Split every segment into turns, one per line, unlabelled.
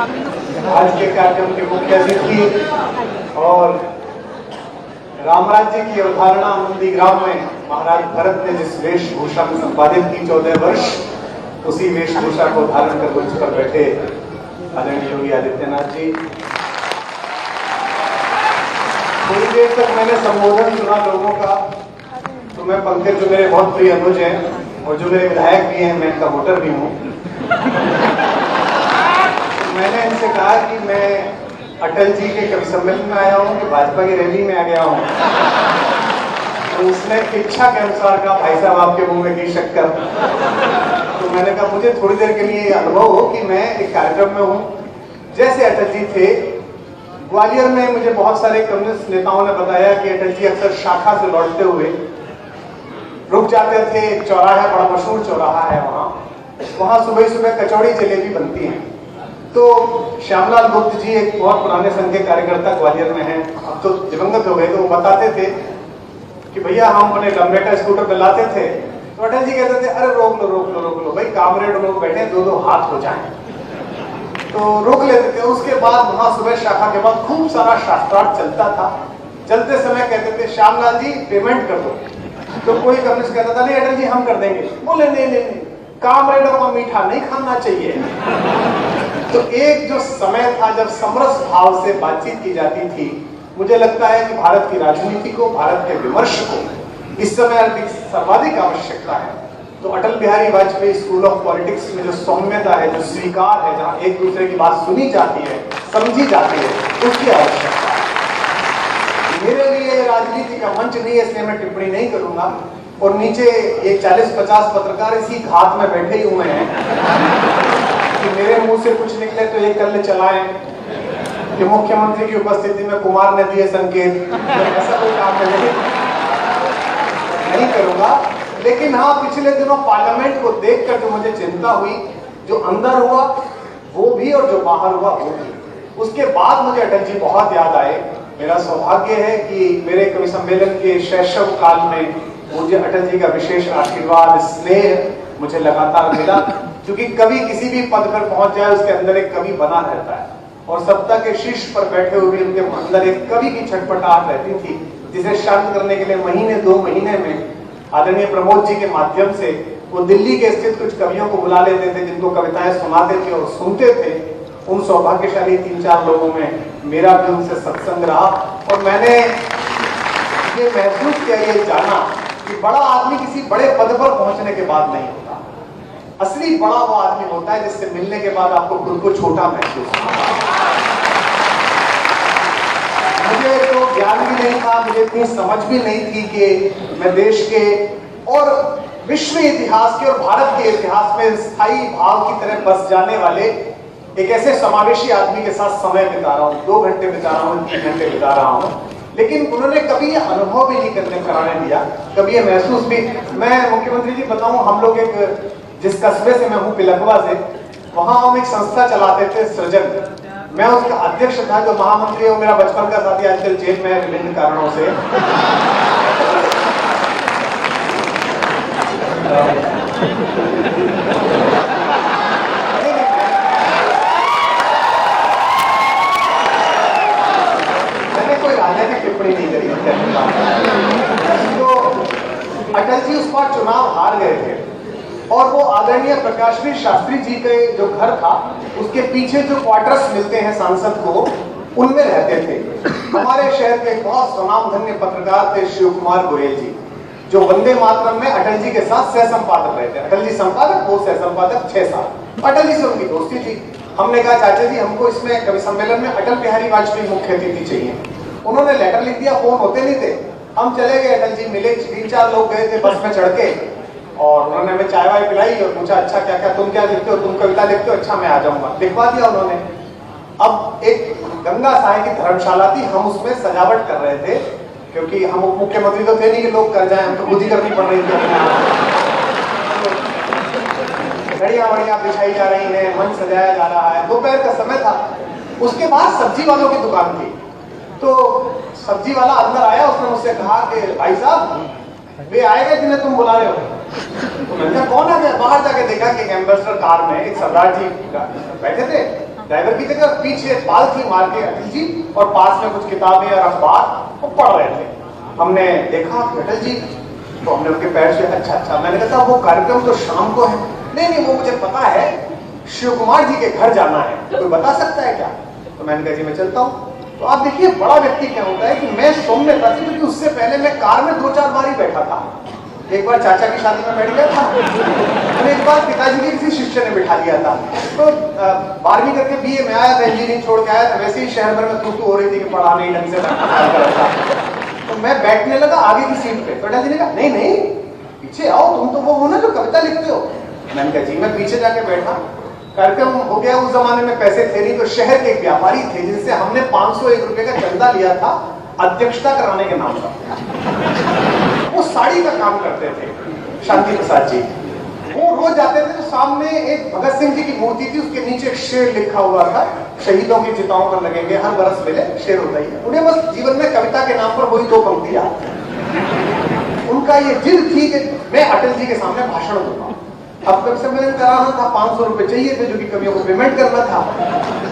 आज के कार्यक्रम के मुख्य अतिथि और रामराज्य की अवधारणा नंदीग्राम में महाराज भरत ने जिस वेशभूषा में संपादित की 14 वर्ष, उसी वेशभूषा को धारण कर मंच पर बैठे आदरणीय योगी आदित्यनाथ जी। थोड़ी देर तक मैंने संबोधन सुना लोगों का, तो मैं पंकज जो मेरे बहुत प्रिय अनुज हैं और जो मेरे विधायक भी हैं, मैं इनका वोटर भी हूँ, मैंने इनसे कहा कि मैं अटल जी के कवि सम्मेलन में आया हूँ कि भाजपा की रैली में आ गया हूँ। तो उसने इच्छा के अनुसार कहा, भाई साहब आपके मुंह में घी शक्कर। तो मैंने कहा मुझे थोड़ी देर के लिए अनुभव हो कि मैं एक कार्यक्रम में हूँ। जैसे अटल जी थे ग्वालियर में, मुझे बहुत सारे कम्युनिस्ट नेताओं ने बताया कि अटल जी अक्सर शाखा से लौटते हुए रुक जाते थे। एक चौराहा, बड़ा मशहूर चौराहा है वहाँ सुबह सुबह कचौड़ी जलेबी बनती हैं। तो श्यामलाल गुप्त जी एक बहुत पुराने संघ के कार्यकर्ता ग्वालियर में हैं, अब तो दिवंगत हो गए, तो वो बताते थे कि भैया हम अपने लंबेटा स्कूटर पे लाते थे, तो अटल जी कहते थे अरे रोक लो रोक लो रोक लो भाई, कामरेड लोग बैठे, दो हाथ हो जाएं। तो रोक लेते थे। उसके बाद वहां सुबह शाखा के बाद खूब सारा शास्त्रार्थ चलता था। चलते समय कहते थे श्यामलाल जी पेमेंट कर दो। तो कोई कम्युनिस्ट कहता था नहीं अटल जी हम कर देंगे। बोले नहीं नहीं नहीं, कामरेडों का मीठा नहीं खाना चाहिए। तो एक जो समय था जब समरस भाव से बातचीत की जाती थी, मुझे लगता है कि भारत की राजनीति को, भारत के विमर्श को इस समय सर्वाधिक आवश्यकता है। तो Atal Bihari Vajpayee school of politics में जो सौम्यता है, जो स्वीकार है, जहां एक दूसरे की बात सुनी जाती है, समझी जाती है, उसकी आवश्यकता है। मेरे लिए राजनीति का मंच नहीं है, इसलिए मैं टिप्पणी नहीं करूंगा। और नीचे ये 40-50 पत्रकार इसी घात में बैठे ही हुए हैं कि मेरे मुंह से कुछ निकले तो ये कल चलाएं कि मुख्यमंत्री की उपस्थिति में कुमार ने दिए संकेत। ऐसा कोई काम नहीं करूंगा। लेकिन हाँ, पिछले दिनों पार्लियामेंट को देखकर जो मुझे चिंता हुई, जो अंदर हुआ वो भी और जो बाहर हुआ वो भी, उसके बाद मुझे अटल जी बहुत याद आए। मेरा सौभाग्य है कि मेरे कवि सम्मेलन के शैशव काल में मुझे अटल जी का विशेष आशीर्वाद, स्नेह मुझे लगातार मिला। क्योंकि कवि किसी भी पद पर पहुंच जाए, उसके अंदर एक कवि बना रहता है, और सत्ता के शीर्ष पर बैठे हुए भी उनके अंदर एक कवि की छटपटाहट रहती थी, जिसे शांत करने के लिए महीने 2 महीने में आदरणीय प्रमोद जी के माध्यम से वो दिल्ली के स्थित कुछ कवियों को बुला लेते थे, जिनको कविताएं सुनाते थे और सुनते थे। उन सौभाग्यशाली 3-4 लोगों में मेरा भी उनसे सत्संग रहा, और मैंने ये महसूस किया, ये जाना कि बड़ा आदमी किसी बड़े पद पर पहुंचने के बाद नहीं होता। असली बड़ा वो आदमी होता है जिससे मिलने के बाद आपको खुद को छोटा महसूस होता है। मुझे तो ज्ञान भी नहीं था, मुझे इतनी समझ भी नहीं थी कि मैं देश के और विश्व इतिहास के और भारत के इतिहास में स्थायी भाव की तरह बस जाने वाले एक ऐसे समावेशी आदमी के साथ समय बिता रहा हूँ। 2 घंटे बिता रहा हूँ, 3 घंटे बिता रहा हूँ। लेकिन उन्होंने कभी ये अनुभव भी नहीं कराने दिया, कभी ये महसूस भी। मैं मुख्यमंत्री जी बताऊं, हम लोग एक जिस कस्बे से मैं हूँ, पिलखवा से, वहां हम एक संस्था चलाते थे, सृजन। मैं उसका अध्यक्ष था। जो महामंत्री है वो मेरा बचपन का साथी, आजकल जेल में है विभिन्न कारणों से। टिप्पणी नहीं करी। तो अटल जी उस बार चुनाव हार गए थे, और वो आदरणीय प्रकाशवीर शास्त्री जी के जो घर था, उसके पीछे जो क्वार्टर्स मिलते हैं सांसद को, उनमें रहते थे। हमारे शहर के बहुत स्वनामधन्य पत्रकार थे शिव कुमार गोयल जी, जो वंदे मातरम में अटल जी के साथ सह संपादक रहे थे। अटल जी संपादक, वो सह संपादक 6 साल। अटल जी से उनकी दोस्ती थी। हमने कहा चाचा जी हमको इसमें कवि सम्मेलन में अटल बिहारी वाजपेयी मुख्य अतिथि चाहिए। उन्होंने लेटर लिख दिया, फोन होते नहीं थे। हम चले गए, अटल जी मिले, 3-4 लोग गए थे बस में चढ़ के, और उन्होंने हमें चाय वाय पिलाई और पूछा अच्छा क्या क्या तुम क्या लिखते हो, तुम कविता लिखते हो, अच्छा मैं आ जाऊंगा। लिखवा दिया उन्होंने। अब एक गंगा साय की धर्मशाला थी, हम उसमें सजावट कर रहे थे, क्योंकि हम उप मुख्यमंत्री तो थे नहीं कि लोग कर जाए, हम तो खुद ही करनी पड़ रही थी। घड़ियां वड़ियां बिछाई जा रही है, मंच सजाया जा रहा है, दोपहर का समय था। उसके बाद सब्जी वालों की दुकान थी, तो सब्जी वाला अंदर आया, उसने मुझसे कहा कि भाई साहब वे आएगा जिन्हें तुम बुला रहे हो। तो मैंने कहा कौन आ गया? बाहर जाके देखा कि एक एम्बेसडर कार में एक सरदार जी बैठे थे, ड्राइवर की जगह पीछे पालथी मार के अटल जी और पास में कुछ किताबें और अखबार वो पढ़ रहे थे। हमने देखा अटल जी, तो हमने उनके पैर से अच्छा, मैंने कहा वो कार्यक्रम तो शाम को है। नहीं वो मुझे पता है, शिव कुमार जी के घर जाना है, कोई बता सकता है क्या? तो मैंने कहा जी मैं चलता हूँ। तो आप देखिए बड़ा व्यक्ति क्या होता है कि मैं सौम्य था, क्योंकि उससे पहले मैं कार में 2-4 बार ही बैठा था। एक बार चाचा की शादी में बैठ गया था और एक बार पिताजी के किसी शिष्य ने बिठा लिया था। तो 12वीं करके बीए में आया था, इंजीनियरिंग छोड़ के आया था, वैसे ही शहर भर में तू हो रही थी कि पढ़ा नहीं ढंग से। तो मैं बैठने लगा आगे की सीट पे। तो ने कहा नहीं पीछे आओ, तुम तो वो हो ना जो कविता लिखते हो। मैंने कहा जी मैं पीछे जाके बैठा। कार्यक्रम हो गया, उस जमाने में पैसे थे नहीं, तो शहर के एक व्यापारी थे जिनसे हमने 501 रुपए का चंदा लिया था अध्यक्षता कराने के नाम पर। वो साड़ी का काम करते थे, शांति प्रसाद जी। वो रोज जाते थे तो सामने एक भगत सिंह जी की मूर्ति थी, उसके नीचे एक शेर लिखा हुआ था, शहीदों की चिताओं पर लगेंगे हर बरस मिले, शेर होता ही है। उन्हें बस जीवन में कविता के नाम पर वही 2 पंक्तियां। उनका ये जिद थी कि मैं अटल जी के सामने भाषण दूंगा। अब तक सम्मेलन कराना था, 500 रुपए चाहिए थे जो कि कवियों को पेमेंट करना था।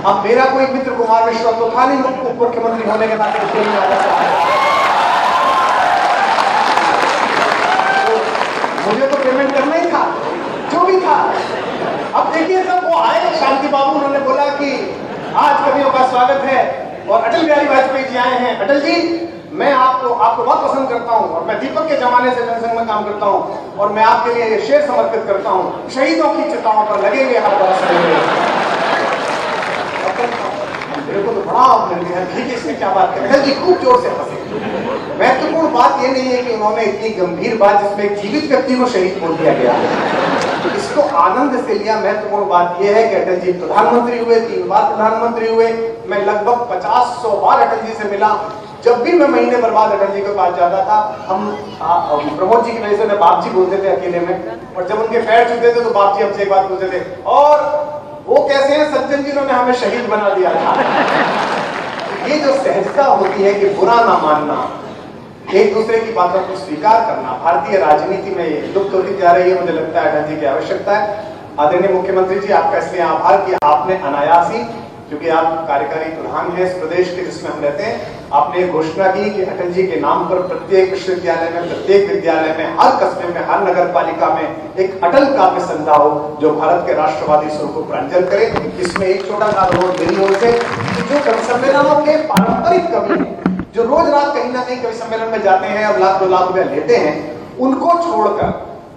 अब मेरा कोई मित्र कुमार मिश्रा तो था नहीं, मुख्यमंत्री होने के नाते उसके लिए मुझे तो पेमेंट करना ही था, जो भी था। अब देखिए सब वो आए, शांति बाबू, उन्होंने बोला कि आज कवियों का स्वागत है और अटल बिहारी वाजपेयी जी आए हैं। अटल जी मैं आपको बहुत पसंद करता हूं और मैं दीपक के जमाने से जनसंघ में काम करता हूं और मैं आपके लिए ये शेर समर्पित करता हूं, शहीदों की चिताओं पर लगेंगे हर बरस मेरे को तो बड़ा मिल गया, ठीक है इसने क्या बात कर। अटल जी खूब जोर से हंसे। महत्वपूर्ण बात ये नहीं है कि उन्होंने इतनी गंभीर बात जिसमें एक जीवित व्यक्ति को शहीद बोल दिया गया, तो इसको आनंद से लिया। महत्वपूर्ण बात यह है कि अटल जी प्रधानमंत्री हुए, 3 बार प्रधानमंत्री हुए। मैं लगभग 50-100 बार अटल जी से मिला। जब भी मैं महीने भर बाद अटल जी के पास जाता था, हम प्रमोद जी की वजह से उन्हें बाप जी बोलते थे अकेले में, और जब उनके पैर छूते थे तो बाप जी हमसे एक बात पूछते थे, और वो कैसे हैं सज्जन जी, ने हमें शहीद बना दिया था। ये जो सहजता होती है कि बुरा ना मानना, एक दूसरे की बातों को स्वीकार करना, भारतीय राजनीति में लुप्त होती जा रही है। मुझे लगता है अटल जी की आवश्यकता है। आदरणीय मुख्यमंत्री जी, आपका इसलिए आभार कि आपने अनायास ही, क्योंकि आप कार्यकारी प्रधान हैं इस प्रदेश के जिसमें हम रहते हैं, आपने घोषणा की कि अटल जी के नाम पर प्रत्येक विश्वविद्यालय में, प्रत्येक विद्यालय में, हर कस्बे में, हर नगर पालिका में एक अटल काव्य संध्या हो जो भारत के राष्ट्रवादी सुर को प्रांजल करे। इसमें एक छोटा सा अनुरोध मेरी ओर से, जो कवि सम्मेलनों के पारंपरिक कवि हैं, जो रोज रात कहीं ना कहीं कवि सम्मेलन में जाते हैं और 1-2 लाख रुपया लेते हैं, उनको छोड़कर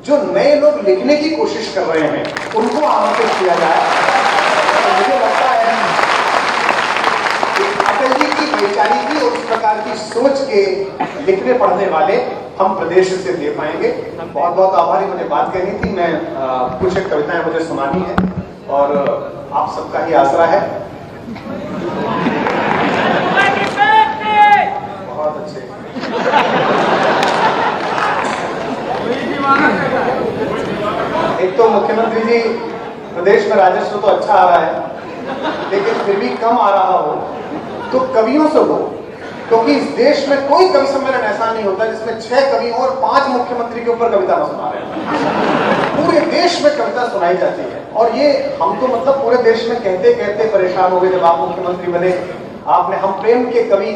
जो नए लोग लिखने की कोशिश कर रहे हैं उनको आमंत्रित किया जाए। तो मुझे लगता है अटल जी की वैचारिकी और उस प्रकार की सोच के लिखने पढ़ने वाले हम प्रदेश से दे पाएंगे। बहुत बहुत आभारी। मुझे बात कहनी थी, मैं कुछ एक कविताएं मुझे सुनानी है और आप सबका ही आसरा है। बहुत अच्छे। एक तो मुख्यमंत्री जी, प्रदेश में राजस्व तो अच्छा आ रहा है, लेकिन फिर भी कम आ रहा हो तो कवियों से हो, क्योंकि इस देश में कोई कवि सम्मेलन ऐसा नहीं होता जिसमें 6 कवियों और 5 मुख्यमंत्री के ऊपर कविता न सुना रहे हैं। पूरे देश में कविता सुनाई जाती है और ये हम तो मतलब पूरे देश में कहते कहते परेशान हो गए जब आप मुख्यमंत्री बने। आपने हम प्रेम के कवि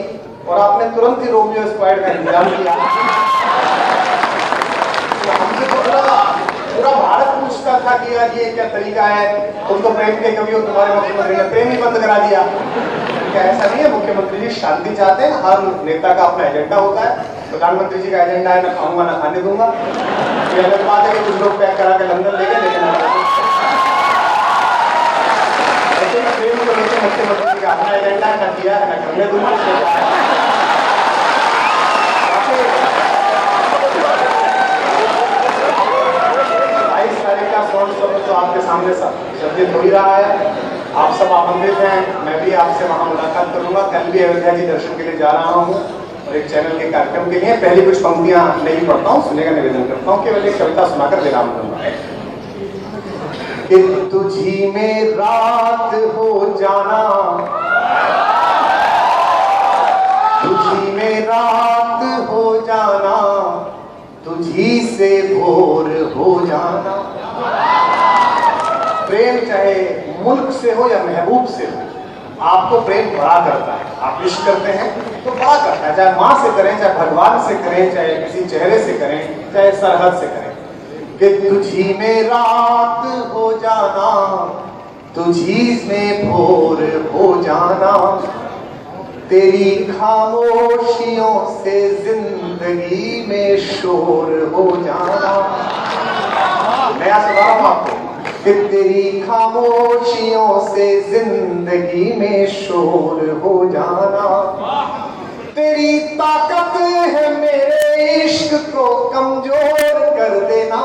और आपने तुरंत ही रोमियो स्क्वाड का इंतजाम किया। तो हमसे तो पूरा भारत पूछता था कि यार ये क्या तरीका है, तुम तो प्रेम के कवि हो, तुम्हारे मुख्यमंत्री ने प्रेम ही बंद करा दिया। क्या ऐसा नहीं है? मुख्यमंत्री जी शांति चाहते हैं, हर नेता का अपना एजेंडा होता है। प्रधानमंत्री जी का एजेंडा है, ना खाऊंगा ना खाने दूंगा। ये अलग बात है कि कुछ लोग पैक करा के लंदन लेके, लेकिन ऐसे में प्रेम को लेकर मुख्यमंत्री जी का अपना एजेंडा है, ना किया है ना करने दूंगा। तो आपके सामने शब्द हो ही रहा है, आप सब आमंत्रित हैं। मैं भी आपसे वहां मुलाकात करूंगा। कल भी अयोध्या जी दर्शन के लिए जा रहा हूँ और एक चैनल के कार्यक्रम के लिए पहली कुछ पंक्तियां नहीं पढ़ता हूँ, सुनने का निवेदन करता हूँ, केवल एक कविता सुनाकर विराम दूंगा। कि तुझी में रात हो जाना, तुझी में रात हो जाना, तुझी से भोर हो जाना। प्रेम चाहे मुल्क से हो या महबूब से हो, आपको प्रेम बड़ा करता है। आप विश करते हैं तो बड़ा करता है, चाहे माँ से करें, चाहे भगवान से करें, चाहे किसी चेहरे से करें, चाहे सरहद से करें। कि तुझी में रात हो जाना, तुझी में भोर हो जाना, तेरी खामोशियों से जिंदगी में शोर हो जाना। नया सुना रहा हूं आपको कि तेरी खामोशियों से जिंदगी में शोर हो जाना, तेरी ताकत है मेरे इश्क को कमजोर कर देना।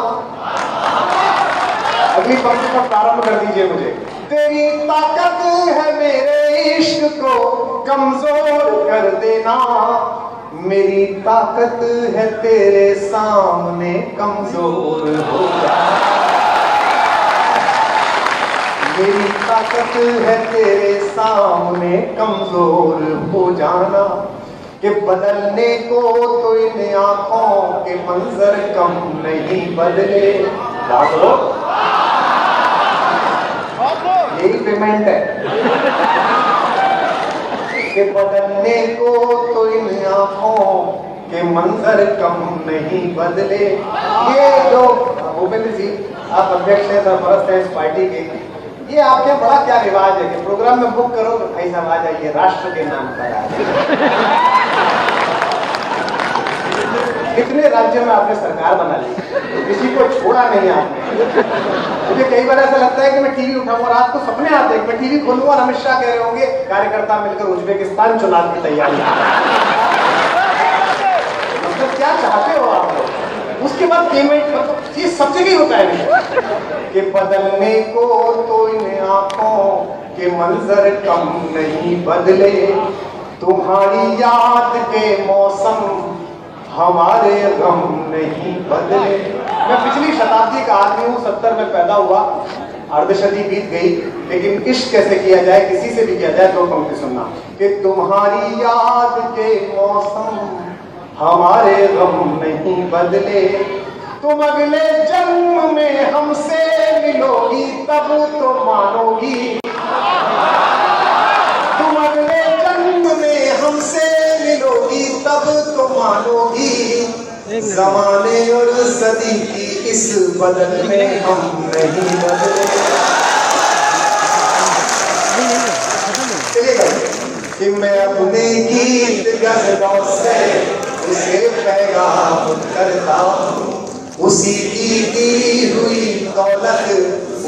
अगली पंक्ति पर प्रारंभ कर दीजिए मुझे। तेरी ताकत है मेरे इश्क को कमजोर कर देना, मेरी ताकत है तेरे सामने कमजोर हो जाना, मेरी ताकत है तेरे सामने कमजोर हो जाना। कि बदलने को तो इन आंखों के मंजर कम नहीं बदले। यही पेमेंट है कि बदलने को तो इन आंखों के मंजर कम नहीं बदले। ये जो भूपेंद्र जी आप अध्यक्ष हैं, सरपरस्त हैं इस पार्टी के, ये आपके बड़ा क्या रिवाज है कि प्रोग्राम में बुक करो तो भाई साहब आ जाइए, राष्ट्र के नाम पर आ जाइए। कितने राज्यों में आपने सरकार बना ली, किसी को छोड़ा नहीं आपने। मुझे कई बार ऐसा लगता है कि मैं टीवी उठाऊंगा, रात को सपने आते हैं मैं टीवी खोलूंगा और अमित शाह कह रहे होंगे कार्यकर्ता मिलकर उज्बेकिस्तान चुनाव की तैयारी। मतलब क्या चाहते हो आप लोग? उसके बाद पेमेंट, मतलब ये सब जगह होता है नहीं कि बदलने को तो इन आंखों के मंजर कम नहीं बदले, तुम्हारी याद के मौसम हमारे गम नहीं बदले। मैं पिछली शताब्दी का आदमी हूँ, 70 में पैदा हुआ, अर्धशती बीत गई, लेकिन इश्क कैसे किया जाए, किसी से भी किया जाए। तो पंक्ति सुनना कि तुम्हारी याद के मौसम हमारे गम नहीं बदले, तुम अगले जन्म में हमसे मिलोगी तब तो मानोगी, तुम अगले जन्म में हमसे मिलोगी तब तो मानोगी, ज़माने और सदी की इस बदल में हम नहीं बदले। कि मैं अपने गीत गज़लों से उसे पैगाम करता हूँ, उसी की दी हुई दौलत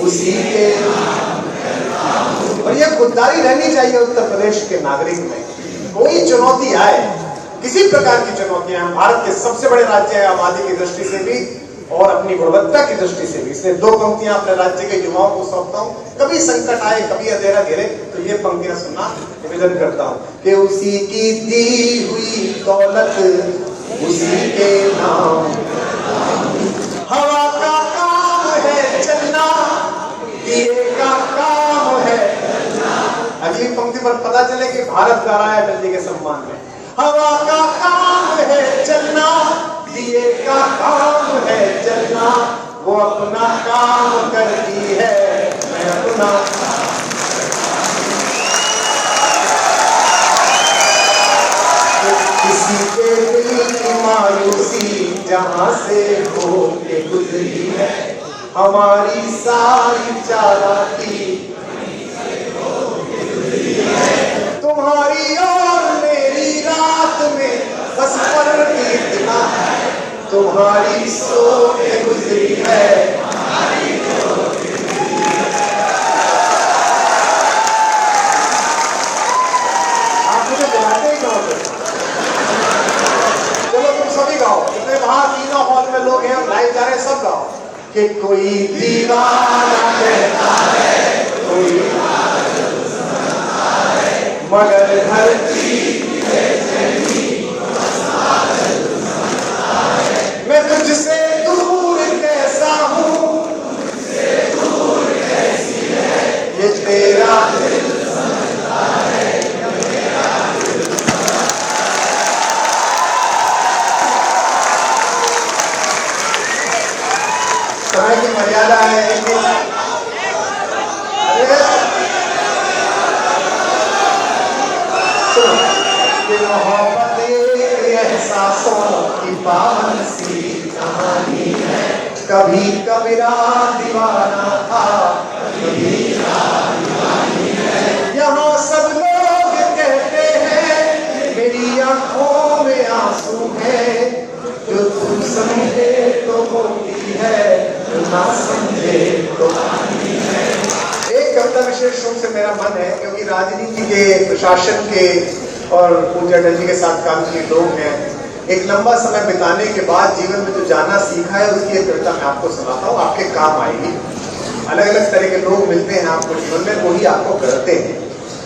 उसी के। और यह खुददारी रहनी चाहिए उत्तर प्रदेश के नागरिक में। कोई चुनौती आए, किसी प्रकार की चुनौतियां, भारत के सबसे बड़े राज्य है आबादी की दृष्टि से भी और अपनी गुणवत्ता की दृष्टि से भी। इसलिए दो पंक्तियां अपने राज्य के युवाओं को सौंपता हूं, कभी संकट आए, कभी अंधेरा घेरे तो ये पंक्तियां सुनना निवेदन करता हूं कि उसी की दी हुई दौलत उसी के नाम, हवा का काम है चलना, दिए का काम है। अगली पंक्ति पर पता चले कि भारत गा रहा है अटल जी के सम्मान में। हवा का काम है चलना, दिए का काम है चलना, वो अपना काम करती है मैं अपना। किसी के दिल की मायूसी जहां से हो के गुजरी है, हमारी सारी चालाकी तुम्हारी और मेरी रात में बस फर्क इतना है, तुम्हारी सोच गुजरी है। आप मुझे बुलाते ही कहो, चलो तुम सभी गाओ, जितने वहां तीनों हॉल में लोग हैं और लाइव जा रहे हैं, सब गाओ कि कोई दीवाना कहता है, कोई मगर धरती मैं तुझसे दूर कैसा हूँ, ये तेरा दिल समझता है, समय की मर्यादा है। अरे सुनो, ये मोहब्बत एहसासों की पावन सी कहानी है। कभी कबीरा दीवाना था, कभी दीवानी है। यहाँ सब लोग कहते हैं मेरी आंखों में आंसू है, जो तुम समझे तो होती है, जो ना समझे तो कहानी है। एक कविता विशेष रूप से मेरा मन है, क्योंकि राजनीति के, प्रशासन के और पूज्य अटल जी के साथ काम किए लोग हैं। एक लंबा समय बिताने के बाद जीवन में जो जाना सीखा है, उसकी एक कविता मैं आपको सुनाता हूँ, आपके काम आएगी। अलग अलग तरह के लोग मिलते हैं आपको जीवन में, वही आपको करते हैं।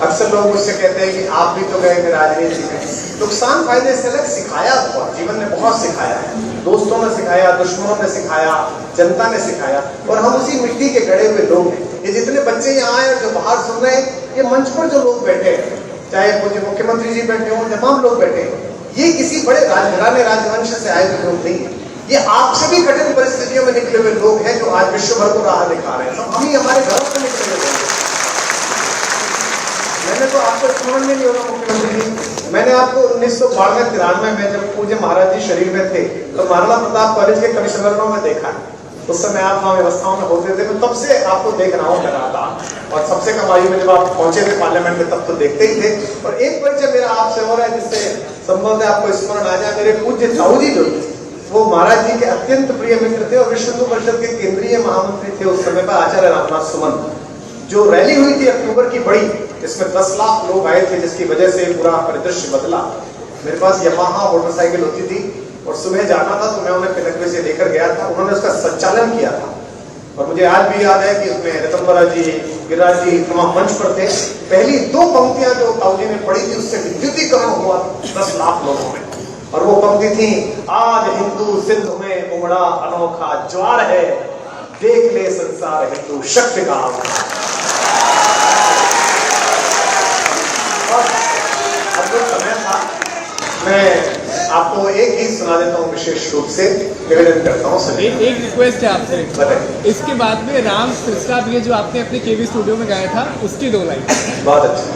अक्सर लोग मुझसे कहते हैं कि आप भी तो गए थे राजनीति में। नुकसान फायदे से अलग सिखाया बहुत, जीवन ने बहुत सिखाया है। दोस्तों ने सिखाया, दुश्मनों ने सिखाया, जनता ने सिखाया, और हम उसी मिट्टी के गढ़े हुए लोग हैं। ये जितने बच्चे यहाँ आए और जो बाहर सुन रहे हैं, ये मंच पर जो लोग बैठे हैं, चाहे मुझे मुख्यमंत्री जी बैठे हों, तमाम लोग बैठे हैं, ये किसी बड़े राजघराने राजवंश से आए हुए लोग नहीं है। ये आपसे भी कठिन परिस्थितियों में निकले हुए लोग हैं, जो आज विश्व भर को राह दिखा रहे हैं। सब हम ही हमारे घरों से निकले हुए हैं। मैंने तो आपको स्मरण में नहीं होगा मुख्यमंत्री जी, मैंने आपको 1992-93 में जब पूज्य महाराज जी शरीर में थे, तो महाराणा प्रताप कॉलेज के कवि सम्मेलनों में देखा। उस समय आप वहाँ व्यवस्थाओं में होते थे, मैं तब से आपको देख रहा हूँ लगातार। और सबसे कम आयु में जब आप पहुंचे थे पार्लियामेंट में, तब तो देखते ही थे। और एक परिचय मेरा आपसे हो रहा है, जिससे संभव है आपको स्मरण आ जाए। मेरे पूज्य ताऊ जी जो वो महाराज जी के अत्यंत प्रिय मित्र थे और विश्व हिंदू परिषद के केंद्रीय महामंत्री थे उस समय पर, आचार्य रामनाथ सुमन। जो रैली हुई थी अक्टूबर की बड़ी, इसमें 10 लाख लोग आए थे, जिसकी वजह से पूरा परिदृश्य बदला। मेरे पास यमाहा मोटरसाइकिल होती थी और सुबह जाना था, तो मैं उन्हें पिनकवे से लेकर गया था। उन्होंने उसका संचालन किया था और मुझे आज भी याद है कि उसमें रतनबरा जी, गिरिराज जी तमाम मंच पर थे। पहली 2 पंक्तियां जो ताऊ जी ने पढ़ी थी, उससे विद्युतीकरण हुआ 10 लाख लोगों में। और वो पंक्ति थी, आज हिंदू सिंध में उमड़ा अनोखा ज्वार है, देख ले संसार हिंदू शक्ति का। अब जो समय था, मैं आपको एक गीत सुना देता हूँ, विशेष रूप से निवेदन करता हूँ।
एक रिक्वेस्ट है आपसे,
बताइए।
इसके बाद में राम सृष्टा भी जो आपने अपने केवी स्टूडियो में गाया था, उसकी 2 लाइन।
बहुत अच्छा।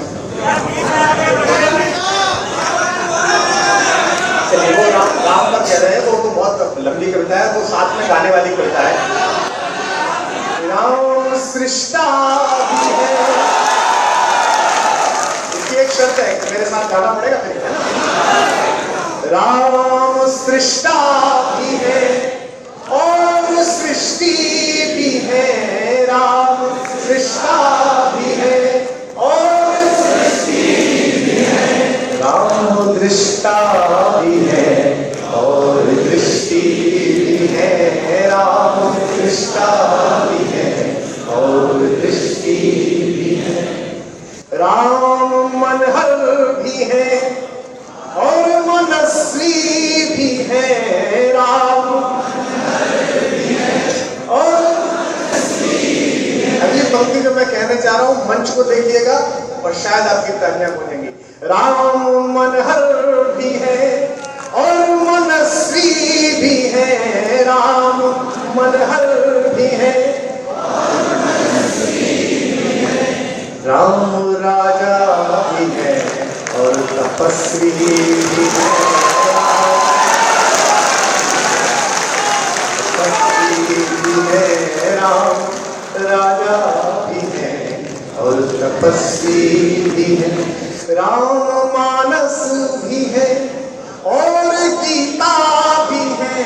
चलिए, वो राम का कह रहे हैं, वो तो बहुत लंबी कविता है, वो साथ में गाने वाली कविता है। राम सृष्टा भी है, इसकी एक शर्त है, मेरे साथ गाना पड़ेगा फिर, है ना। राम सृष्टा भी है और सृष्टि भी है, राम सृष्टा भी है और सृष्टि भी है, राम दृष्टा भी है और दृष्टि भी है, राम दृष्टा भी है और दृष्टि भी है, राम मनहर भी है और मनस्वी भी है, राम भी है और अगली पंक्ति जो मैं कहने चाह रहा हूं, मंच को देखिएगा और शायद आपकी तालियां गूंजेंगी। राम मनहर भी है और मनस्वी भी है, राम मनहर भी है, राम राजा भी है और तपस्वी भी है, तपस्वी भी है, राम राजा भी है और तपस्वी भी है, राम मानस भी है और गीता भी है,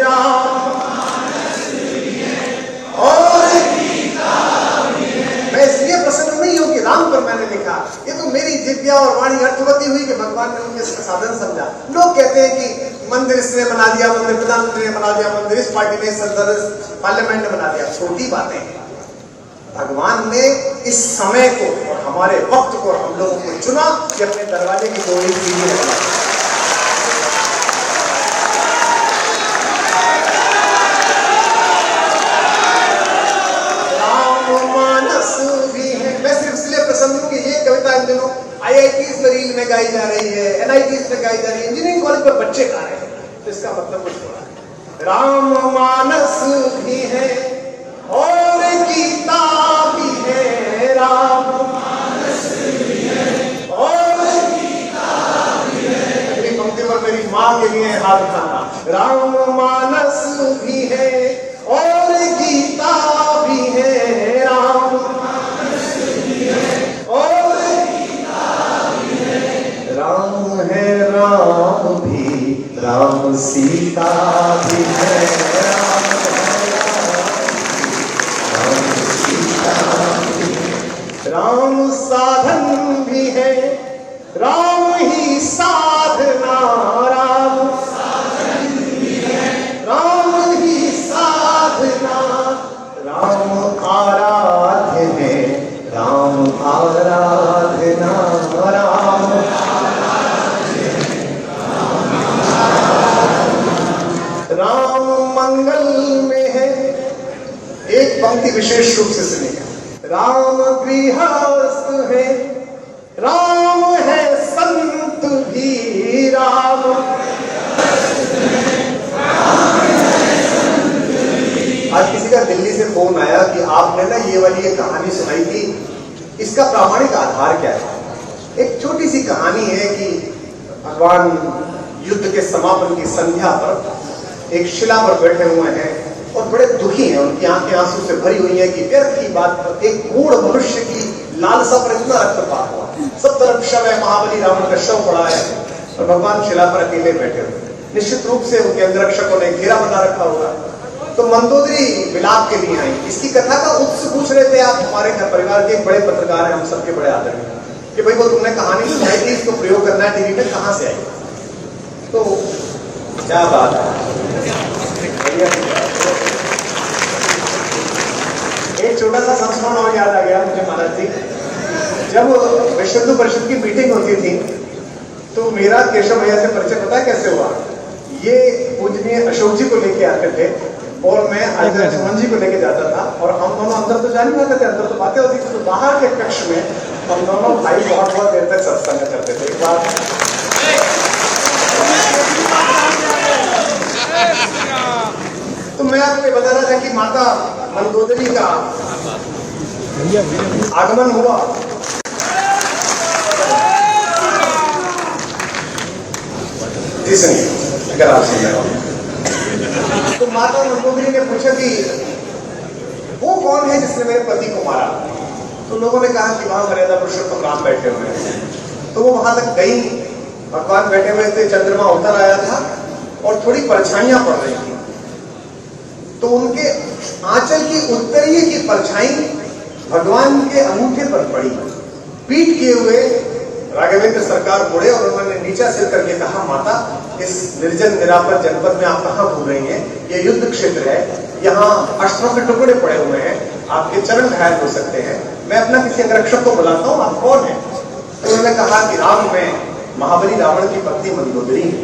राम मानस भी है और गीता भी है। मैं इसलिए प्रसन्न नहीं हूं कि राम पर मैंने लिखा, ये तो मेरी जिज्ञा और वाणी अर्थवती हुई कि भगवान ने उनके साधन समझा। लोग कहते हैं कि मंदिर इसने बना दिया, मंदिर प्रधानमंत्री ने बना दिया, मंदिर इस पार्टी ने, संसद पार्लियामेंट ने बना दिया। छोटी बातें हैं। भगवान ने इस समय को और हमारे वक्त को और हम लोगों को चुना कि अपने दरवाजे की 2 इंच सीढ़ी लगाए। राम मानस भी है। मैं सिर्फ इसलिए प्रसन्न हूं कि ये कविता इन दिनों IITs में रील में गाई जा रही है, NITs में गाई जा रही है, इंजीनियरिंग कॉलेज में बच्चे गा रहे हैं, तो इसका मतलब कुछ हो रहा है। राम मानस भी है और गीता भी है, राम मानस भी है और गीता के लिए हाथ उठाना। राम मानस भी है और गीता भी है, राम और राम है, राम भी, राम सीता भी है, राम सीता भी, राम साधन भी है, राम ही साधना, राम राम ही साधना, राम आराध्य है, राम आराधना, राम राम मंगल में है। एक पंक्ति विशेष रूप से सुनिएगा। राम गृहस्थ है, राम है संत भी, राम आज किसी का दिल्ली से फोन आया कि आपने ना ये वाली एक कहानी सुनाई थी, इसका प्रामाणिक आधार क्या है? एक छोटी सी कहानी है कि भगवान युद्ध के समापन की संध्या पर एक शिला पर बैठे हुए हैं और बड़े दुखी हैं, उनकी आंखें आंसू से भरी हुई हैं कि व्यर्थ की बात पर एक मूढ़ मनुष्य की लालसा पर इतना रक्तपात हुआ, सब तरफ शव है, महाबली रावण का शव पड़ा है और भगवान शिला पर अकेले बैठे हुए। निश्चित रूप से उनके अंगरक्षकों ने घेरा बना रखा होगा। तो मंदोदरी विलाप के लिए आई। इसकी कथा का उत्स पूछ रहे थे आप, हमारे घर परिवार के एक बड़े पत्रकार हैं, हम सबके बड़े आदरणीय, कि भाई वो तुमने कहानी सुनाई थी, इसको प्रयोग करना है टीवी में, कहां से आई? तो क्या बात है, एक छोटा सा संस्मरण और याद आ गया मुझे महाराज जी। जब विश्व हिंदू परिषद की मीटिंग होती थी तो मेरा केशव भैया से परिचय पता है कैसे हुआ? ये पूजनीय अशोक जी को लेके आते थे और मैं आचार्य सुमन जी को लेके जाता था और हम दोनों अंदर तो जा नहीं पाते थे, अंदर तो बातें होती थी, तो बाहर के कक्ष में हम दोनों भाई बहुत बहुत देर तक सत्संग करते थे। एक बार तो मैं आपको बता रहा था कि माता मंदोदरी का आगमन हुआ। जी सुनिए, अगर आप सुन रहे हो तो माता मंदोदरी ने पूछा कि वो कौन है जिसने मेरे पति को मारा? तो लोगों ने कहा कि वहां मर्यादा पुरुषोत्तम राम बैठे हुए हैं। तो वो वहां तक गई, भगवान बैठे हुए थे, चंद्रमा उतर आया था और थोड़ी परछाइयां पड़ रही थी। तो उनके आंचल की उत्तरीय की परछाई भगवान के अंगूठे पर पड़ी। पीठ किए हुए राघवेंद्र सरकार मुड़े और उन्होंने नीचा सिर करके कहा, माता इस निर्जन निरापद जनपद में आप कहां घूम रही हैं? ये युद्ध क्षेत्र है, यहाँ अस्त्रों के टुकड़े पड़े हुए हैं, आपके चरण घायल हो सकते हैं, मैं अपना किसी अंगरक्षक को बुलाता हूँ, आप कौन है? तो उन्होंने कहा कि राम, मैं महाबली रावण की पत्नी मंदोदरी हूं।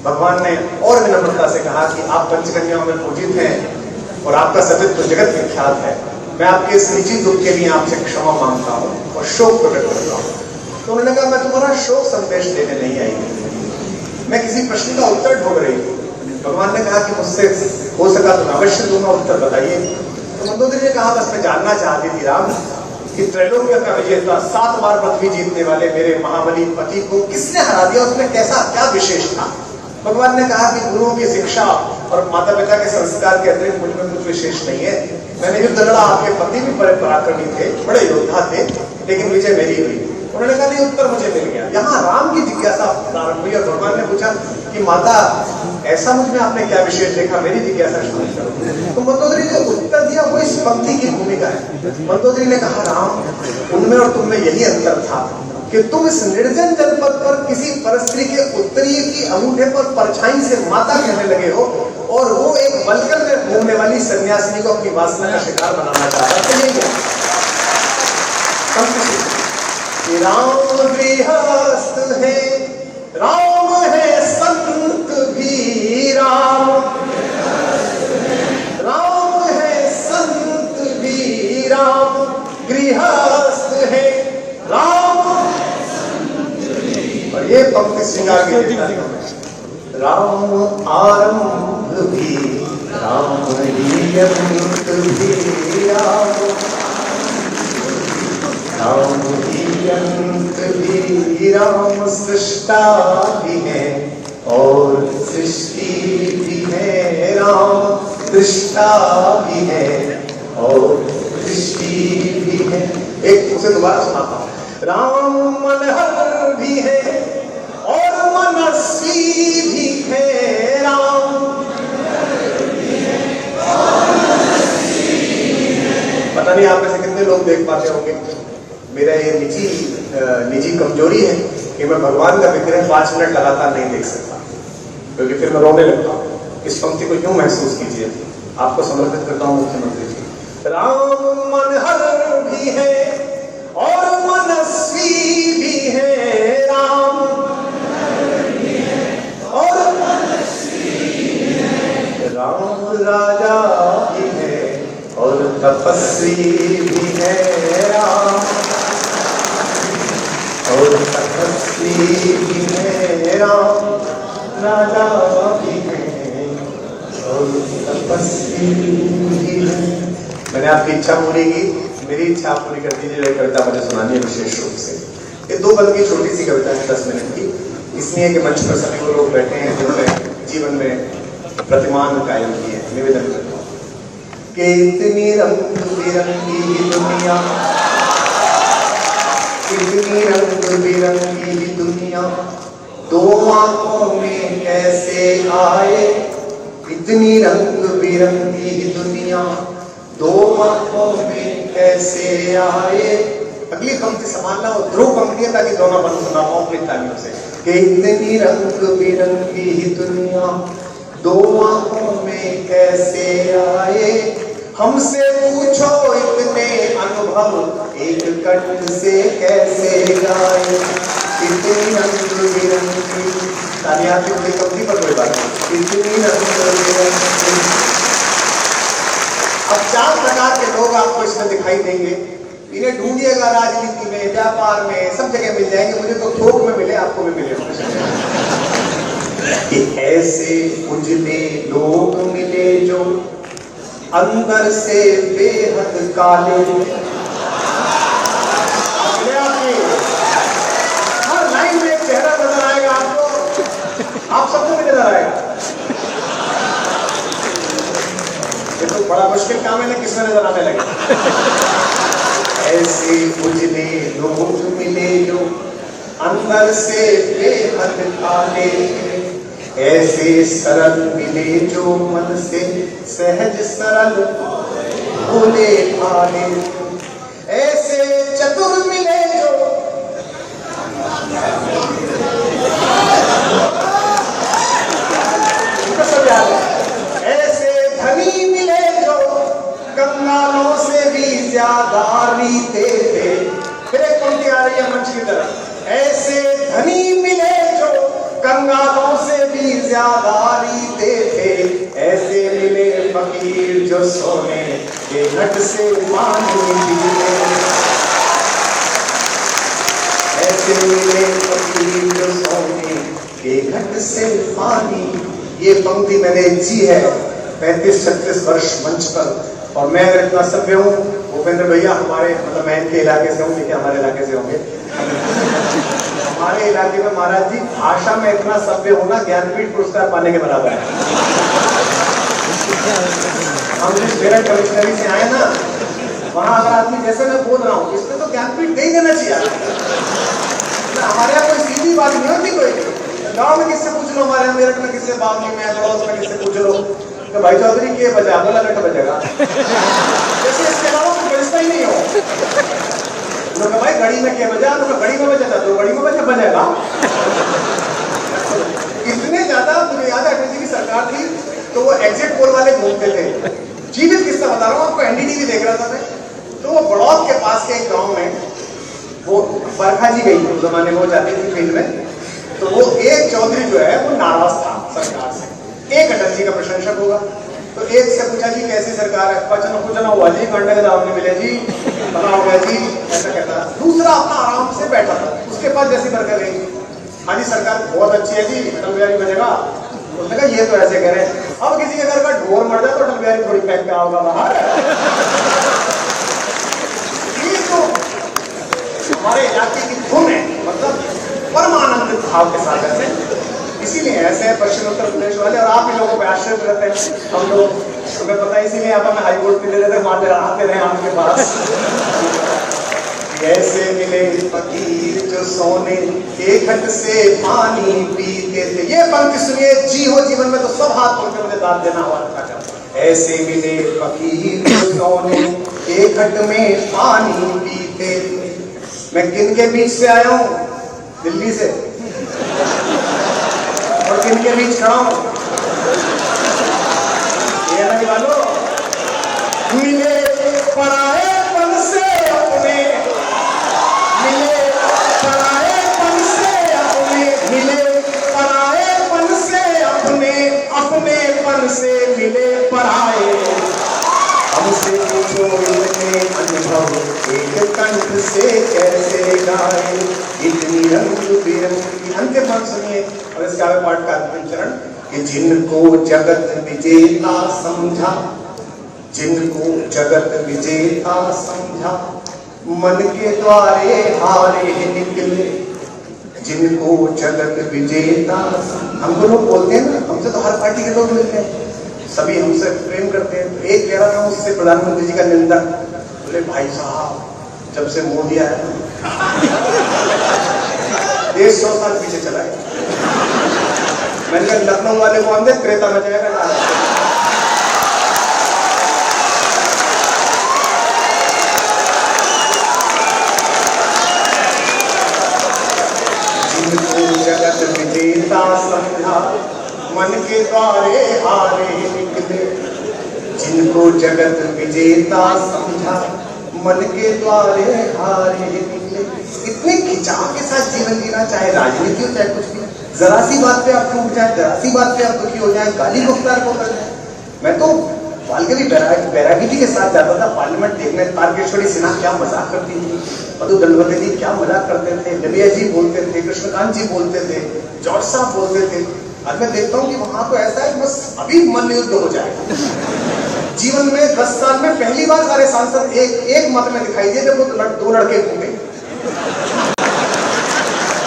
भगवान ने और विनम्रता से कहा कि आप पंचकन्याओं में पूजित हैं और आपका सतीत्व जगत विख्यात है, मैं आपके इस निजी दुख के लिए आपसे क्षमा मांगता हूँ और शोक प्रकट करता हूँ। तो उन्होंने कहा, मैं तुम्हारा शोक संदेश देने नहीं आई, मैं किसी प्रश्न का उत्तर ढूंढ रही हूँ। भगवान ने कहा कि मुझसे हो सका तो अवश्य दूंगा, उत्तर बताइए। तो मंदोदरी ने कहा, बस मैं जानना चाहती थी राम कि त्रैलोक्य का विजेता 7 बार पृथ्वी जीतने वाले मेरे महाबली पति को किसने हरा दिया, उसमें कैसा क्या विशेष था? भगवान ने कहा कि गुरुओं की शिक्षा और माता पिता के संस्कार के अतिरिक्त मुझ में कुछ विशेष नहीं है। मैंने युद्ध लड़ा, आपके पति भी बड़े पराक्रमी थे, बड़े योद्धा थे, लेकिन विजय मेरी हुई। उन्होंने कहा नहीं, उत्तर मुझे मिल गया। यहाँ राम की जिज्ञासा प्रारंभ हुई और भगवान ने पूछा कि माता ऐसा मुझ में आपने क्या विशेष देखा, मेरी जिज्ञासा शुरू करो। तो मंदोदरी ने उत्तर दिया, वो इस पंक्ति की भूमिका है। मंदोदरी ने कहा, राम उनमें और तुम में यही अंतर था कि तुम इस निर्जन जनपद पर किसी परस्त्री के उत्तरीय की अंगूठे पर परछाई से माता कहने लगे हो और वो एक वल्कल में घूमने वाली सन्यासिनी को अपनी वासना का शिकार बनाना चाहता है। राम गृहस्थ है, राम है संत भी, राम राम है संत भी, राम गृहस्थ है, राम। और ये पंक्ति श्रृंगार की राम आरंभ भी, राम ही अंत भी, राम राम ही अंत भी, राम सृष्टा भी है, और सृष्टि भी है राम, दृष्टा भी है और दृष्टि भी है। एक उसे दोबारा सुनाता हूं। राम मनहर भी है और मनस्वी भी है। राम पता नहीं आप में से कितने लोग देख पाते होंगे, मेरा ये निजी कमजोरी है कि मैं भगवान का विग्रह 5 मिनट लगातार नहीं देख सकता, क्योंकि फिर मैं रोने लगता हूँ। इस पंक्ति को यूं महसूस कीजिए, आपको समर्पित करता हूँ मुख्यमंत्री जी। राम मनहर भी है और मनस्वी भी है। राम और राम राजा भी है और तपस्वी भी है। राम और तपस्वी भी है। राम राजा भी है और तपस्वी भी है। मैंने आपकी इच्छा पूरी की, मेरी इच्छा पूरी कर दीजिए। ये कविता मुझे सुनानी है विशेष रूप से। ये 2 पद की छोटी सी कविता है, 10 मिनट की, इसलिए कि मंच पर सभी लोग बैठे हैं जिन्होंने जीवन में प्रतिमान कायम किए हैं। निवेदन करता हूँ कि इतनी रंग बिरंगी दुनिया, इतनी रंग बिरंगी दुनिया 2 आंखों में कैसे आए। इतनी रंग बिरंगी दुनिया 2 आंखों में कैसे आए। अगली पंक्ति संभालना और ध्रुव पंक्ति है ताकि दोनों बंद सुना पाऊं अपनी तालियों से। कि इतनी रंग बिरंगी दुनिया 2 आंखों में कैसे आए। हमसे पूछो इतने अनुभव एक कंठ से कैसे गाए। इतनी रंग बिरंगी तालियां की पंक्ति पर कोई बात नहीं। इतनी रंग बिरंगी। अब 4 प्रकार के लोग आपको इसमें दिखाई देंगे। इन्हें ढूंढिएगा राजनीति में, व्यापार में, सब जगह मिल जाएंगे। मुझे तो थोक में मिले, आपको भी मिले कि ऐसे उजले लोग मिले जो अंदर से बेहद काले। हर लाइन में एक चेहरा नजर आएगा आपको, आप सबको भी नजर आएगा। ये तो बड़ा मुश्किल काम है ना, किसमें नजर आने लगे। ऐसे उजले लोग मिले जो अंदर से बेहद काले। ऐसे सरल मिले जो मन से सहज सरल भोले भाले। ऐसे चतुर मिले जो ऐसे धनी मिले जो कंगालों से भी ज्यादा रीते थे। फिर एक पंक्ति आ रही है मंच की तरफ। ऐसे धनी मिले जो कंगालों से भी ज्यादा रीते थे। ऐसे मिले फकीर जो सोने के घट से पानी पीते। ऐसे मिले फकीर जो सोने के घट से पानी। ये पंक्ति मैंने जी है 35-36 वर्ष मंच पर। और मैं अगर इतना सभ्य हूँ, भूपेंद्र भैया हमारे मतलब मैं इनके इलाके से हूँ, देखिए हमारे इलाके से होंगे। हमारे इलाके में महाराज जी भाषा में इतना सभ्य होना ज्ञानपीठ पुरस्कार पाने के बराबर है। हम जिस मेरठ कमिश्नरी से आए ना, वहां अगर आदमी जैसे मैं बोल रहा हूँ, इसमें तो ज्ञानपीठ दे देना चाहिए। हमारे यहाँ कोई सीधी बात नहीं होती। कोई गाँव में किससे पूछ लो, हमारे यहाँ मेरठ में किससे, बावली में, बड़ौद में किससे पूछ लो तो भाई चौधरी के बजा बोला लट बजेगा। जैसे इसके अलावा कुछ बजता ही नहीं हो। तो भाई घड़ी में क्या बजा, तो घड़ी में बजा तो घड़ी में बजेगा। इतने ज्यादा मुझे याद है अटल जी की सरकार थी तो वो एग्जिट पोल वाले घूमते थे। जीवित किस्सा बता रहा हूँ आपको, एनडीटीवी देख रहा था मैं। तो वो बड़ौद के पास के एक गाँव में वो बरखा जी गई उस जमाने में, वो जाती थी फील्ड में। तो वो एक चौधरी जो है वो नाराज था सरकार से। एक अटल जी का प्रशंसक होगा तो एक से पूछा जी कैसी सरकार है, कुछ ना हुआ जी, घंटे के दाम नहीं मिले जी, पता हो गया जी, ऐसा कहता। दूसरा अपना आराम से बैठा था, उसके पास जैसी बरकत गई, हाँ जी सरकार बहुत अच्छी है जी, अटल बिहारी बनेगा। उसने कहा ये तो ऐसे कह रहे हैं। अब किसी के घर का ढोर मर जाए तो अटल बिहारी थोड़ी फेंक के आओगा बाहर। ये तो हमारे इलाके की धुन है, मतलब परमानंद भाव के साथ ऐसे। इसीलिए ऐसे हैं पश्चिम उत्तर प्रदेश वाले, और आप ही लोगों पे आश्रय रहते हैं। हम लोग तुम्हें पता है, इसीलिए आप हमें हाई कोर्ट में ले लेते, मारते आते रहे आपके पास। ऐसे मिले फकीर जो सोने के घट से पानी पीते थे। ये पंक्ति सुनिए, जी हो जीवन में तो सब हाथ खोल के मुझे दाद देना हुआ था। ऐसे मिले फकीर जो सोने के घट में पानी पीते थे। मैं किन के बीच से आया हूं? दिल्ली से। और किन के बीच खड़ा हूं? ये नहीं मानो, मिले पराएपन से अपने, मिले पराएपन से अपने, मिले पराएपन से अपने, अपनेपन से मिले पराए। हमसे पूछो इतने अनुभव एक कंठ से कैसे गाए, इतनी रंग बिरंगी। अंतिम बात सुनिए और इसका पाठ का अंतिम चरण, कि जिनको जगत विजेता समझा, जिनको जगत विजेता समझा, मन के द्वारे हारे निकले। जिनको जगत विजेता, हमको लोग बोलते हैं ना, हमसे तो हर पार्टी के लोग मिलते हैं, सभी हमसे प्रेम करते हैं। एक कह रहा था उससे प्रधानमंत्री जी का निंदा, बोले भाई साहब जब से मोदी आया देश 100 साल पीछे चला है। मैंने कहा लखनऊ वाले को अंदर क्रेता में जाएगा। जिनको जगत विजेता समझा, मन के द्वारे हारे निकले। जिनको जगत विजेता समझा, मन के द्वारे हारे निकले। इतने खिंचाव के साथ जीवन जीना, चाहे राजनीति हो चाहे कुछ भी, जरा सी बात पे आप टूट जाए, जरा सी बात पे आप दुखी हो जाए, गाली गुफ्तार को कर जाए। मैं तो वाल्गरी बैरागी जी के साथ जाता था पार्लियामेंट देखने। तारकेश्वरी सिन्हा क्या मजाक करती थी, मधु दंडवते जी क्या मजाक करते थे, डलिया जी बोलते थे, कृष्णकांत जी बोलते थे, जॉर्ज साहब बोलते थे। आज मैं देखता हूँ कि वहां तो ऐसा है कि बस अभी मन युद्ध हो जाए। जीवन में 10 साल में पहली बार सारे सांसद एक मत में दिखाई दिए जब वो 2 लड़के घूमे।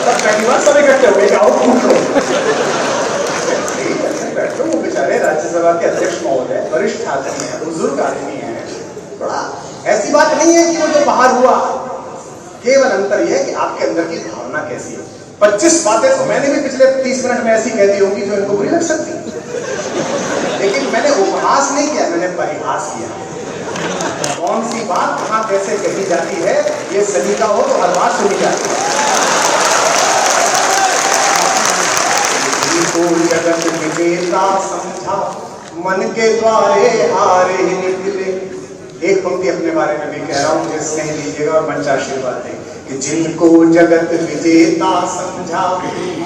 तब पहली बार सब इकट्ठे हो गए, आओ फूट लो। बैठो, वो बेचारे राज्यसभा के अध्यक्ष महोदय वरिष्ठ आदमी है, बुजुर्ग आदमी है। थोड़ा ऐसी बात नहीं है कि वो जो बाहर हुआ, केवल अंतर यह है कि आपके अंदर की भावना कैसी है। 25 बातें तो मैंने भी पिछले 30 मिनट में ऐसी कह दी होगी जो इनको बुरी लग सकती, लेकिन मैंने उपहास नहीं किया, मैंने परिहास किया। कौन सी बात कहां कैसे कही जाती है, ये सलीका हो तो हर बात सुनी जाती है। जिनको जगत विजेता समझा, मन के द्वारे हारे निकले। एक पंक्ति अपने बारे में भी कह रहा हूं, मुझे स्नेह दीजिएगा और मंच आशीर्वाद दें, कि जिनको जगत विजेता समझा,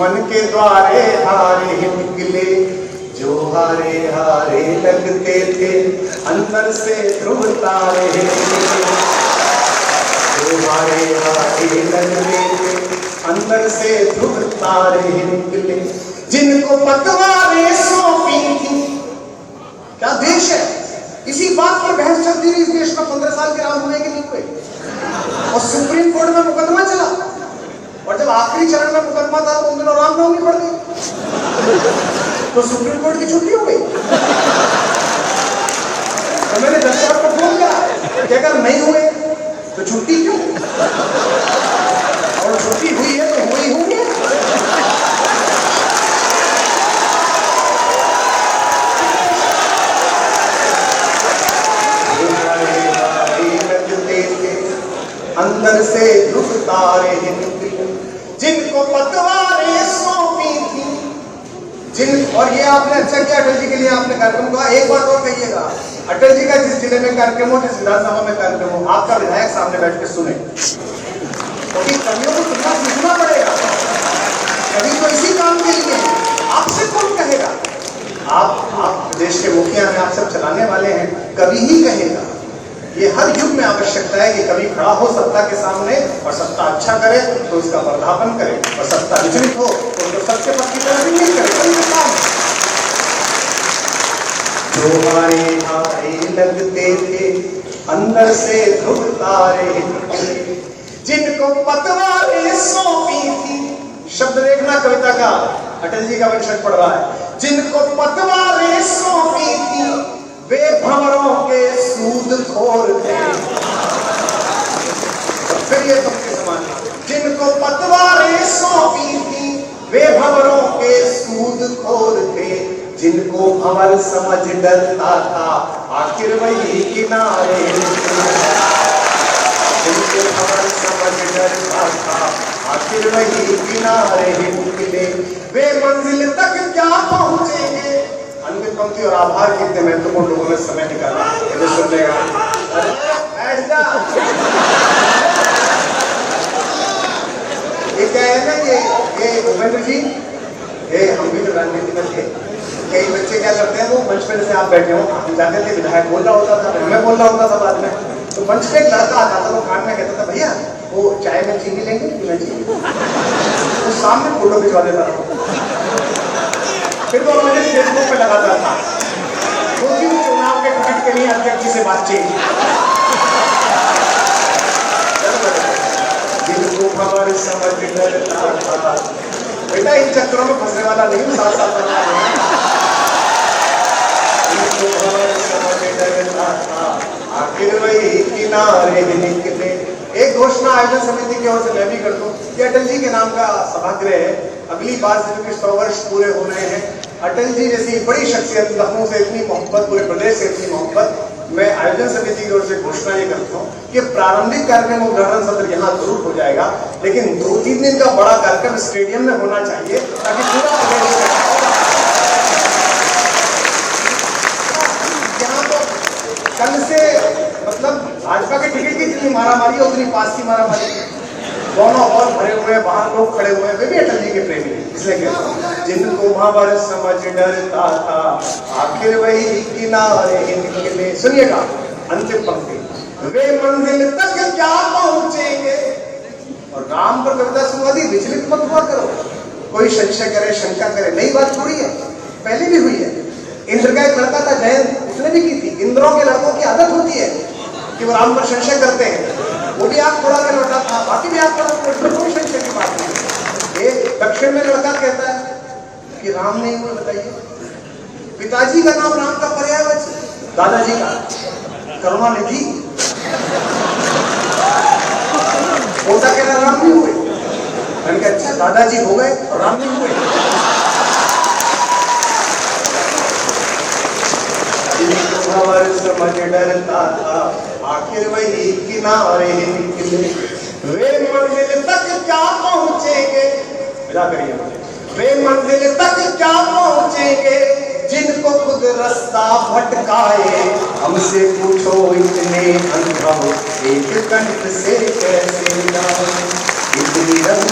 मन के द्वारे हारे निकले। जो हारे हारे लगते थे, अंदर से ध्रुव तारे निकले। जो हारे हारे लगते थे, अंदर से ध्रुव तारे निकले। जिनको पतवारें सौंपी थी, क्या देश है, इसी बात पर बहस चलती रही इस देश में 15 साल के राम हुए कि नहीं हुए। और सुप्रीम कोर्ट में मुकदमा चला, और जब आखिरी चरण में मुकदमा था तो उन दिनों रामनवमी पड़ गई, तो सुप्रीम कोर्ट की छुट्टी हो गई। तो मैंने जज साहब को फोन करा कि अगर नहीं हुए तो छुट्टी क्यों, और छुट्टी हुई है तो हुई होंगी। अंदर से ध्रुव तारे निकले। जिनको पतवारें सौंपी थी, जिन, और ये आपने अच्छा किया अटल जी के लिए आपने कार्यक्रम कहा। एक बात और कहिएगा, अटल जी का जिस जिले में कार्यक्रम हो, जिस विधानसभा में कार्यक्रम हो, आपका विधायक सामने बैठ के सुने, क्योंकि कवियों को सुनना सीखना पड़ेगा। कभी तो इसी काम के लिए, आपसे कौन कहेगा, आप देश के मुखिया हैं, आप सब चलाने वाले हैं, कभी ही कहेगा। ये हर युग में आवश्यकता है कि कभी खड़ा हो सत्ता के सामने, और सत्ता अच्छा करे तो उसका वर्धापन करे, और सत्ता विचलित हो तो उसको सत्य पथ की तरफ नहीं करे। जो हारे हारे लगते थे, अंदर से ध्रुव तारे निकले। जिनको पतवारें सौंपी थी, शब्द देखना कविता का, अटल जी का वंशज पढ़ रहा है। जिनको पतवारें सौंपी थी वे भंवरों के सूदखोर थे। फिर ये पंक्ति समान, जिनको पतवारें सौंपी थी वे भंवरों के सूदखोर थे। जिनको भंवर समझ डरता था आखिर वही किनारे। जिनको भंवर समझ डरता था आखिर वही किनारे निकले। वे मंजिल तक क्या पहुंचेंगे। अन्य पंक्ति और आभार कितने महत्वपूर्ण लोगों ने समय निकाला मुझे सुनने का। बैठ जा। ये क्या है ना, ये उपेंद्र जी, ये हम भी तो राजनीति में थे। कई बच्चे क्या करते हैं, वो मंच पे जैसे आप बैठे हो, हम जाते थे, विधायक बोल रहा होता था, मैं बोल रहा होता था बाद में, तो मंच पे एक लड़का आता था, वो कान में कहता था भैया वो चाय में चीनी लेंगे कि मैं चीनी, तो सामने फोटो खिंचवा देता था। फिर वो मुझे फेसबुक पे लगाता था, क्योंकि चुनाव के टिकट के लिए अध्यक्ष से बातचीत। जिनको खबर समझ डरता था, बेटा इन चक्करों में फंसने वाला नहीं, साथ साथ जिनको खबर समझ डरता था आखिर वही किनारे निकले। एक घोषणा आयोजन समिति की ओर से मैं भी कर दूं कि अटल जी के नाम का सभागृह है। अगली बार से क्योंकि 100 वर्ष पूरे हो रहे हैं, अटल जी जैसी बड़ी शख्सियत, लखनऊ से इतनी मोहब्बत, पूरे प्रदेश से इतनी मोहब्बत, मैं आयोजन समिति की ओर से घोषणा ये करता हूँ कि प्रारंभिक कार्यक्रम उद्घाटन सत्र यहाँ जरूर हो जाएगा, लेकिन 2-3 दिन का बड़ा कार्यक्रम स्टेडियम में होना चाहिए ताकि पूरा प्रदेश यहाँ तो कल से मतलब भाजपा के टिकट की जितनी मारामारी है उतनी पास की मारामारी है। दोनों हॉल भरे हुए, बाहर लोग खड़े हुए हैं, वे भी अटल जी के प्रेमी हैं। इसलिए कहता हूँ जिनको भंवर समझ डरता था आखिर वही किनारे निकले। सुनिएगा अंतिम पंक्ति, वे मंजिल तक क्या पहुंचेंगे। और राम पर कविता सुना दी, विचलित मत हुआ करो, कोई संशय करे, शंका करे, नई बात थोड़ी है, पहले भी हुई है। इंद्र का एक लड़का था जयंत, उसने भी की थी। इंद्रों के लड़कों की आदत होती है कि वो राम पर संशय करते हैं, वो भी आग फोड़ा के लौटा था, बाकी भी आग फोड़ा, कोई संशय की बात नहीं। एक दक्षिण में लड़का कहता है कि राम नहीं हुए, बताइए। पिताजी का नाम राम का पर्यायवाची, दादाजी का करुणानिधि, पोता कह रहा राम नहीं हुए। मैंने कहा अच्छा दादाजी हो गए और राम नहीं हुए। खबर समझ डरता था आखिर वही किनारे निकले। वे मंजिल तक क्या पहुंचेंगे, मिला करिए, वे मंजिल तक क्या पहुंचेंगे जिनको खुद रास्ता भटकाए। हमसे पूछो इतने अनुभव एक कंठ से कैसे जाए। इतनी रंग